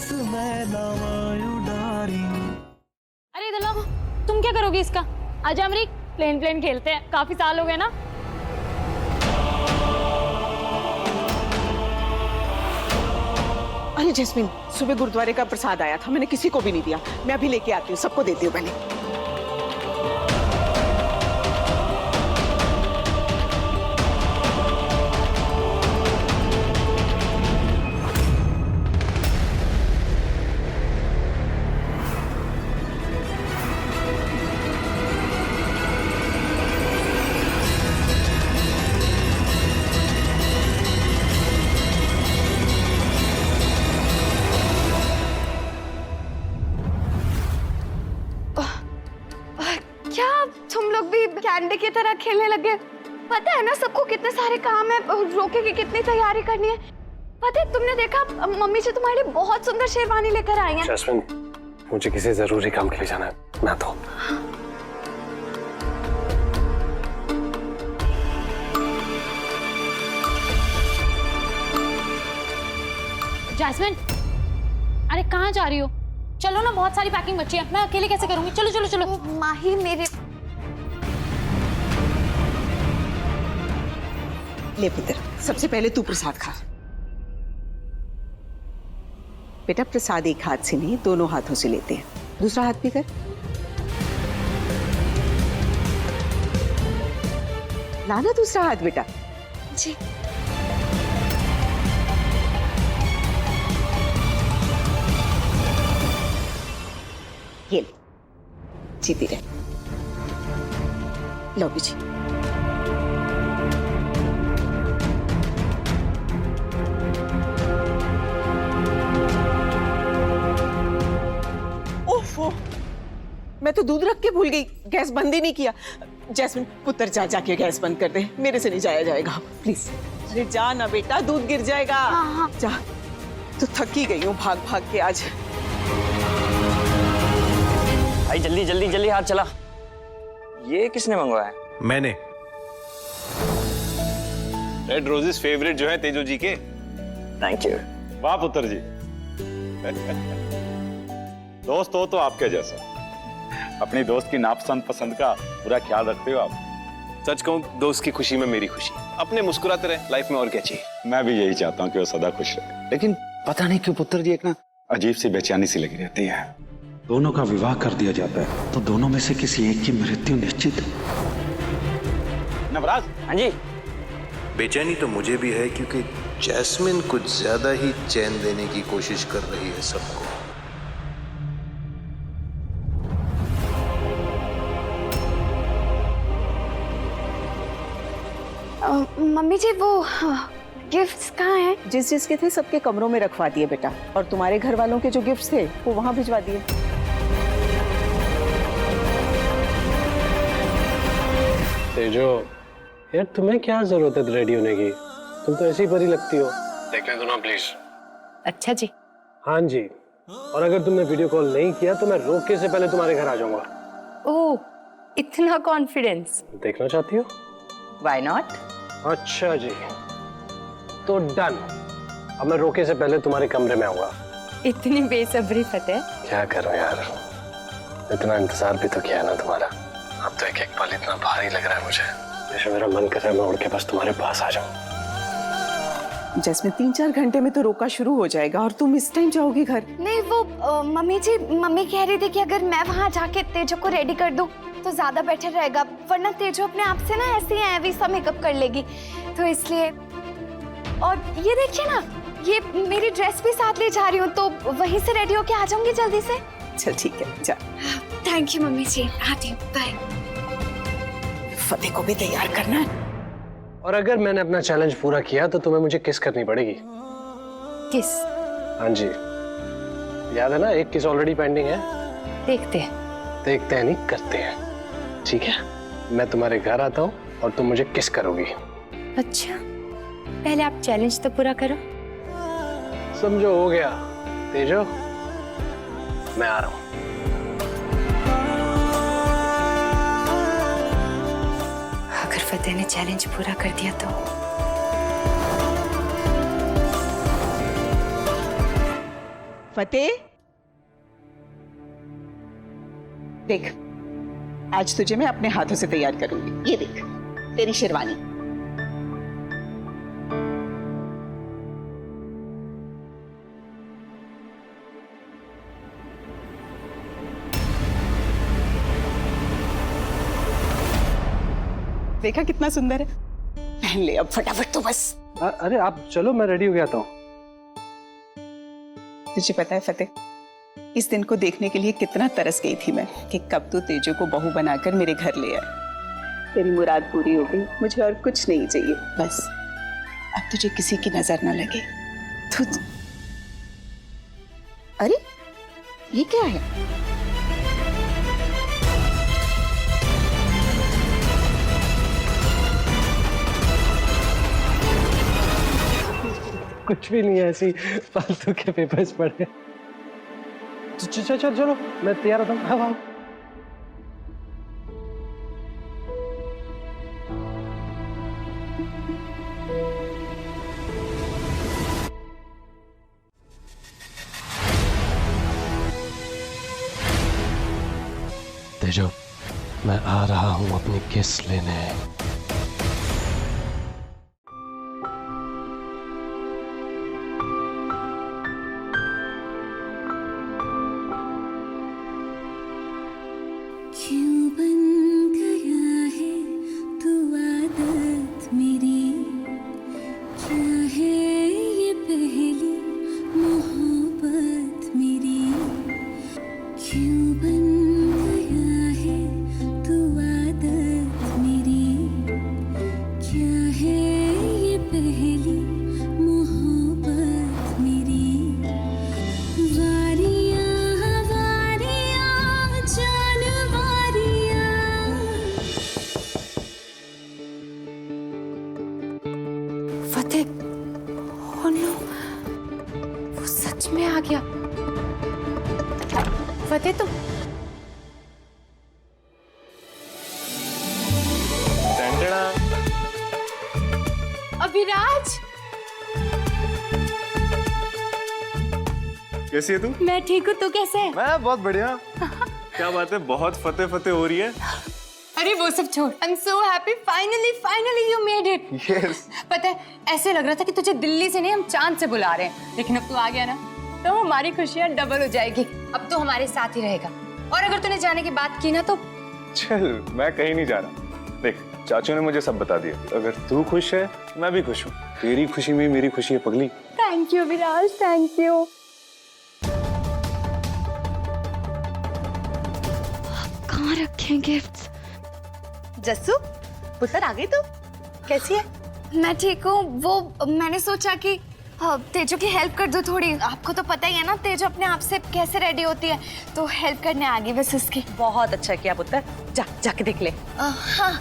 अरे इधर लाओ, तुम क्या करोगी इसका? आजा अमरीक, प्लेन प्लेन खेलते हैं, काफी साल हो गए ना। अरे जैस्मिन, सुबह गुरुद्वारे का प्रसाद आया था, मैंने किसी को भी नहीं दिया। मैं अभी लेके आती हूँ, सबको देती हूँ पहले। क्या तुम लोग भी कैंडी की तरह खेलने लगे? पता है ना सबको कितने सारे काम है, रोके की कितनी तैयारी करनी है। पता है तुमने देखा मम्मी जी तुम्हारे लिए बहुत सुंदर शेरवानी लेकर आई हैं। जैस्मिन, मुझे किसी जरूरी काम के लिए जाना है, मैं तो। जैस्मिन, अरे कहाँ जा रही हो? चलो ना, बहुत सारी पैकिंग बची है, मैं अकेले कैसे करूंगी? चलो चलो चलो। माही मेरे ले पुत्र, सबसे पहले तू प्रसाद खा। बेटा प्रसाद एक हाथ से नहीं, दोनों हाथों से लेते हैं। दूसरा हाथ भी कर। लाना दूसरा हाथ बेटा। जी ये ले, जीती रहे। लो जी। ओफो, मैं तो दूध रख के भूल गई, गैस बंद ही नहीं किया। जैस्मिन पुत्र, जा जाके गैस बंद कर दे, मेरे से नहीं जाया जाएगा, प्लीज। अरे जा ना बेटा, दूध गिर जाएगा। हाँ। जा, तो थकी गई हूँ भाग भाग के आज। भाई जल्दी जल्दी जल्दी हाथ चला। ये किसने मंगवाया? मैंने। रेड रोजेस फेवरेट जो है तेजो जी के। Thank you. वाह पुत्र जी। दोस्त हो तो आपके जैसा, अपनी दोस्त की नापसंद पसंद का पूरा ख्याल रखते हो आप। सच कहूं, दोस्त की खुशी में मेरी खुशी। अपने मुस्कुराते रहे लाइफ में, और क्या चाहिए। मैं भी यही चाहता हूँ कि वो सदा खुश रहे, लेकिन पता नहीं क्यों पुत्र जी एक ना अजीब सी बेचैनी सी लगी रहती है। दोनों का विवाह कर दिया जाता है तो दोनों में से किसी एक की मृत्यु निश्चित है। नवराज। हाँ जी। बेचैनी तो मुझे भी है, क्योंकि जैस्मिन कुछ ज्यादा ही चैन देने की कोशिश कर रही है सबको। मम्मी जी वो गिफ्ट्स कहाँ हैं? जिस जिसके थे सबके कमरों में रखवा दिए बेटा, और तुम्हारे घर वालों के जो गिफ्ट्स थे वो वहां भिजवा दिए। तेजो, यार तुम्हें क्या जरूरत है रेडी होने की? तुम तो ऐसी परी लगती हो। देखने दो ना प्लीज। अच्छा जी। हाँ जी, और अगर तुमने वीडियो कॉल नहीं किया तो मैं रोके से पहले तुम्हारे घर आ जाऊंगा। ओह, इतना कॉन्फिडेंस। देखना चाहती हो? Why not? अच्छा जी, तो डन। अब मैं रोके से पहले तुम्हारे कमरे में आऊंगा। इतनी बेसब्री फतेह। क्या करूं यार, इतना इंतजार भी तो किया है ना तुम्हारा। अब तो एक एक पल इतना भारी लग रहा है मुझे, जैसे मेरा मन कर रहा है मैं उड़ के बस तुम्हारे पास आ जाऊं। जैस्मिन, 3-4 घंटे में तो रोका शुरू हो जाएगा और तुम इस टाइम जाओगी घर? नहीं वो मम्मी जी, मम्मी कह रही थी कि अगर मैं वहाँ जाके तेजो को रेडी कर दूं तो ज्यादा बेटर रहेगा, वरना तेजो अपने आप से ना ऐसे ही ऐसा मेकअप कर लेगी, तो इसलिए। और ये देखिए ना, ये मेरी ड्रेस भी साथ ले जा रही हूँ, तो वहीं से रेडी होके आ जाऊंगी जल्दी से। चल ठीक है, जा। थैंक यू मम्मी जी, आती हूँ, बाय। फतेह को भी तैयार करना है। और अगर मैंने अपना चैलेंज पूरा किया तो तुम्हें मुझे किस करनी पड़ेगी। किस? हाँ जी, याद है ना, एक किस ऑलरेडी पेंडिंग है। देखते हैं। देखते हैं नहीं, करते हैं। ठीक है, मैं तुम्हारे घर आता हूँ और तुम मुझे किस करोगी। अच्छा, पहले आप चैलेंज तो पूरा करो। समझो हो गया। तेजो, मैं आ रहा हूँ। अगर फतेह ने चैलेंज पूरा कर दिया तो फतेह, देख आज तुझे मैं अपने हाथों से तैयार करूंगी। ये देख तेरी शेरवानी। देखा कितना सुंदर है, पहन ले अब फटाफट तो बस। अरे आप चलो, मैं रेडी हो गया था। तुझे पता है फतेह, इस दिन को देखने के लिए कितना तरस गई थी मैं कि कब तू तेजू को बहू बनाकर मेरे घर ले आए। तेरी मुराद पूरी हो गई, मुझे और कुछ नहीं चाहिए। बस अब तुझे किसी की नजर न लगे। अरे ये क्या है? कुछ भी नहीं है, ऐसी फालतू के पेपर्स पढ़े। चलो मैं तैयार होता हूँ। हाँ तेजो, मैं आ रहा हूँ अपनी किस लेने। वो सच में आ गया। फतेह तुम अभिराज, कैसी है तू? मैं ठीक हूँ, तू कैसे है? मैं बहुत बढ़िया। क्या बात है, बहुत फतेह फतेह हो रही है। अरे वो सब छोड़, I am so happy, finally you made it. Yes. पता है, ऐसे लग रहा था कि तुझे दिल्ली से नहीं हम चांद से बुला रहे हैं, लेकिन अब तू आ गया ना तो हमारी खुशियां डबल हो जाएगी। अब तो हमारे साथ ही रहेगा, और अगर तूने जाने की बात की ना तो चल, मैं कहीं नहीं जा रहा। देख, चाचू ने मुझे सब बता दिया। अगर तू खुश है मैं भी खुश हूँ। तेरी खुशी में मेरी खुशी है पगली। Thank you Viraj, thank you. कहाँ रखे गिफ्ट्स? जस्सू, पुत्र आ गई तू? कैसी है? मैं ठीक हूँ। वो मैंने सोचा कि तेजो की हेल्प कर दो थोड़ी। आपको तो पता ही है ना तेजो अपने आप से कैसे रेडी होती है, तो हेल्प करने आ गई बस उसकी। बहुत अच्छा किया पुत्र, जाके देख ले। हाँ,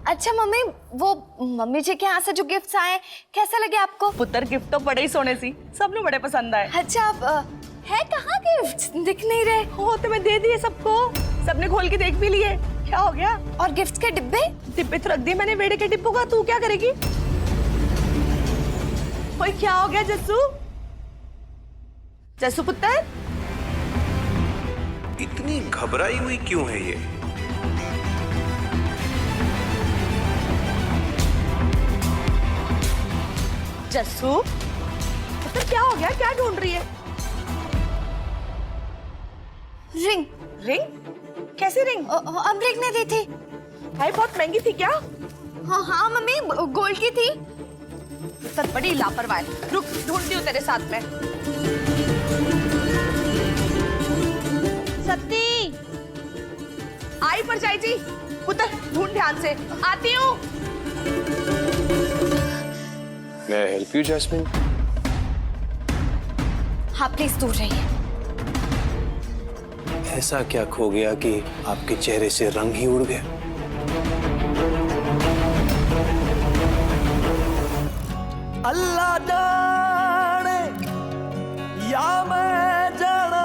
अच्छा मम्मी, वो मम्मी जी के यहाँ से जो गिफ्ट्स आए कैसा लगे आपको? पुत्र गिफ्ट तो बड़े ही सोने सी, सबने बड़े पसंद आए। अच्छा, है कहाँ गिफ्ट्स? दिख नहीं रहे। हो तो मैं दे दिए सबको, सबने खोल के देख भी लिए। क्या हो गया? और गिफ्ट्स के डिब्बे तो रख दिए मैंने बेड़े के डिब्बों का। तू क्या करेगी? कोई क्या हो गया जस्सू? जस्सू पुत्र, इतनी घबराई हुई क्यों है ये? जस्सू पुत्र, क्या हो गया? क्या ढूंढ रही है? रिंग। रिंग? कैसी रिंग? अमरीक ने दी थी। भाई बहुत महंगी थी क्या? हाँ मम्मी, गोल्ड की थी। सब बड़ी लापरवाह है। रुक, ढूंढती हूँ तेरे साथ में। सत्ती, आई पर जाई जी। पुत्र ढूंढ ध्यान से, आती हूँ। मैं हेल्प यू जैस्मिन? हाँ प्लीज, दूर रहिए। ऐसा क्या खो गया कि आपके चेहरे से रंग ही उड़ गया? अल्लाह जाने या मैं जाना,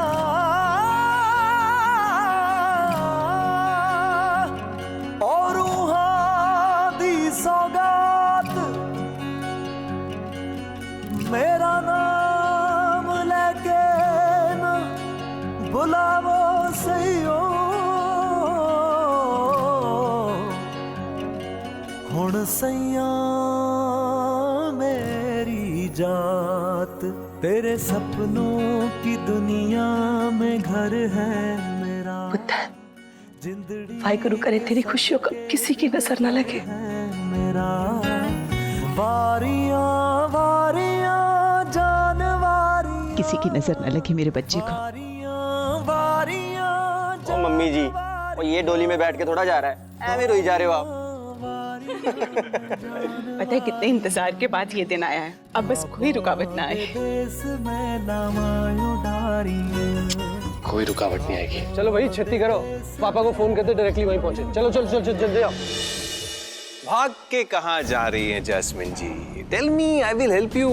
और वहां दी सौगात मेरा नाम लेके जात, तेरे सपनों की दुनिया में घर है मेरा। वाहिगुरु करे तेरी खुशियों का किसी की नजर न लगे। मेरा वारियां वारियां जानवारी, किसी की नजर न लगे मेरे बच्चे को। वारियां ओ मम्मी जी, और ये डोली में बैठ के थोड़ा जा रहा है, ऐਵੇਂ रोई जा रहे हो आप। पता है कितने इंतजार के बाद ये दिन आया है, अब बस कोई रुकावट ना आए। कोई रुकावट नहीं आएगी। चलो भाई छत्ती करो, पापा को फोन करते डायरेक्टली वहीं पहुंचे। चलो चलो चलो जल्दी आओ। भाग के कहाँ जा रही हैं Jasmine ji? Tell me, I will help you.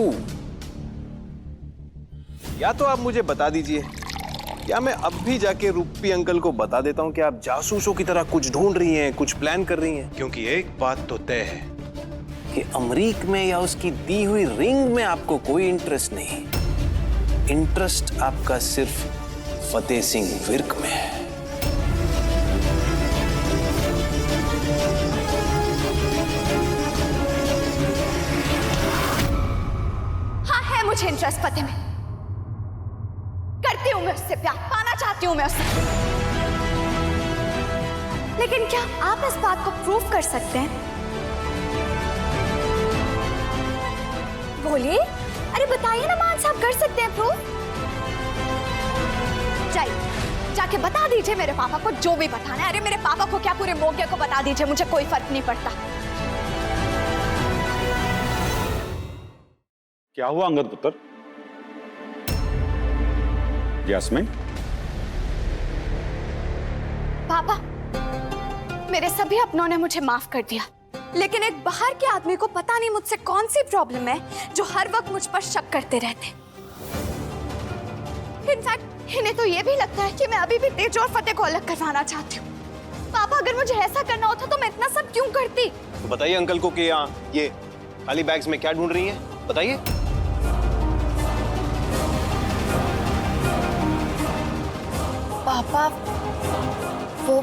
या तो आप मुझे बता दीजिए, या मैं अब भी जाके रूपी अंकल को बता देता हूँ कि आप जासूसों की तरह कुछ ढूंढ रही हैं, कुछ प्लान कर रही हैं। क्योंकि एक बात तो तय है कि अमरीक में या उसकी दी हुई रिंग में आपको कोई इंटरेस्ट नहीं। इंटरेस्ट आपका सिर्फ फतेह सिंह विर्क में है। हाँ है मुझे इंटरेस्ट फतेह में, करती हूँ मैं उससे प्यार, पाना चाहती हूँ मैं उससे। लेकिन क्या आप इस बात को प्रूव कर सकते हैं? बोलिए, अरे बताइए ना मान साहब, कर सकते हैं प्रूव? जाइए जाके बता दीजिए मेरे पापा को जो भी बताना है। अरे मेरे पापा को क्या, पूरे मोगे को बता दीजिए, मुझे कोई फर्क नहीं पड़ता। क्या हुआ अंगद पुत्र? यास्मीन, पापा, मेरे सभी अपनों ने मुझे माफ कर दिया, लेकिन एक बाहर के आदमी को पता नहीं मुझसे कौन सी प्रॉब्लम है जो हर वक्त मुझ पर शक करते रहते। इनफैक्ट इन्हें तो ये भी लगता है कि मैं अभी भी तेज और फतेह को अलग करवाना चाहती हूँ। पापा, अगर मुझे ऐसा करना होता तो मैं इतना सब क्यों करती? तो बताइए अंकल को कि यहाँ ये खाली बैग्स में क्या ढूंढ रही हैं, बताइए। पापा, वो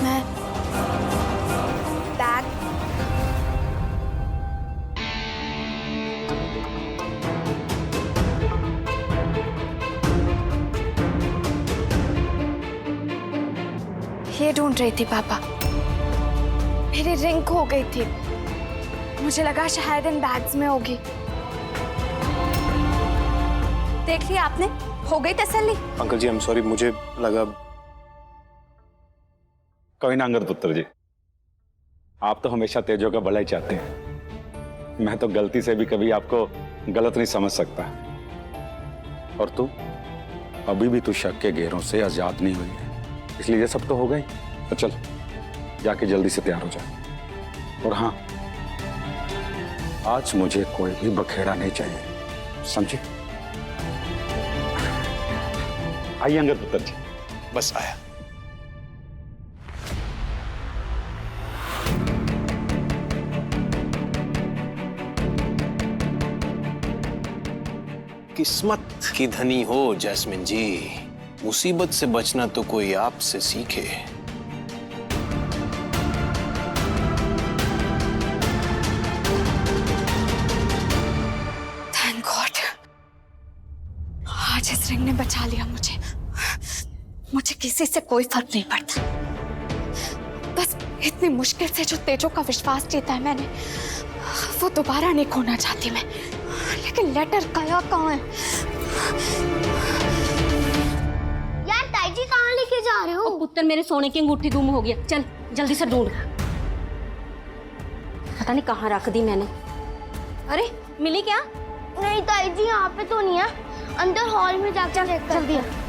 मैं बैग ये ढूंढ रही थी पापा। मेरी रिंग खो गई थी, मुझे लगा शायद इन बैग्स में होगी। देख लिया आपने, हो गई तसल्ली? Uncle ji, I am sorry, मुझे लगा। कोई ना अंगद पुत्र जी, आप तो हमेशा तेजो का भला ही चाहते हैं। मैं तो गलती से भी कभी आपको गलत नहीं समझ सकता। और तू अभी भी तू शक के घेरों से आजाद नहीं हुई है, इसलिए ये सब तो हो गई। तो चल जाके जल्दी से तैयार हो जा। और हाँ, आज मुझे कोई भी बखेड़ा नहीं चाहिए, समझे? आइए अंगद पुत्र जी। बस आया। किस्मत की धनी हो जैस्मिन जी, मुसीबत से बचना तो कोई आपसे सीखे। थैंक गॉड, आज इस रिंग ने बचा लिया मुझे। मुझे किसी से कोई फर्क नहीं पड़ता। बस इतनी मुश्किल से जो तेजो का विश्वास जीता है मैंने, वो दोबारा नहीं खोना चाहती मैं। लेकिन लेटर गया कहाँ है? यार ताई जी कहाँ लेके जा रहे हो? पुत्र, मेरे सोने की अंगूठी गुम हो गया, चल जल्दी से ढूंढ। पता नहीं कहाँ रख दी मैंने। अरे मिली क्या? नहीं ताई जी, यहाँ पे तो नहीं है, अंदर हॉल में जाकर चेक कर। जल्दी आ।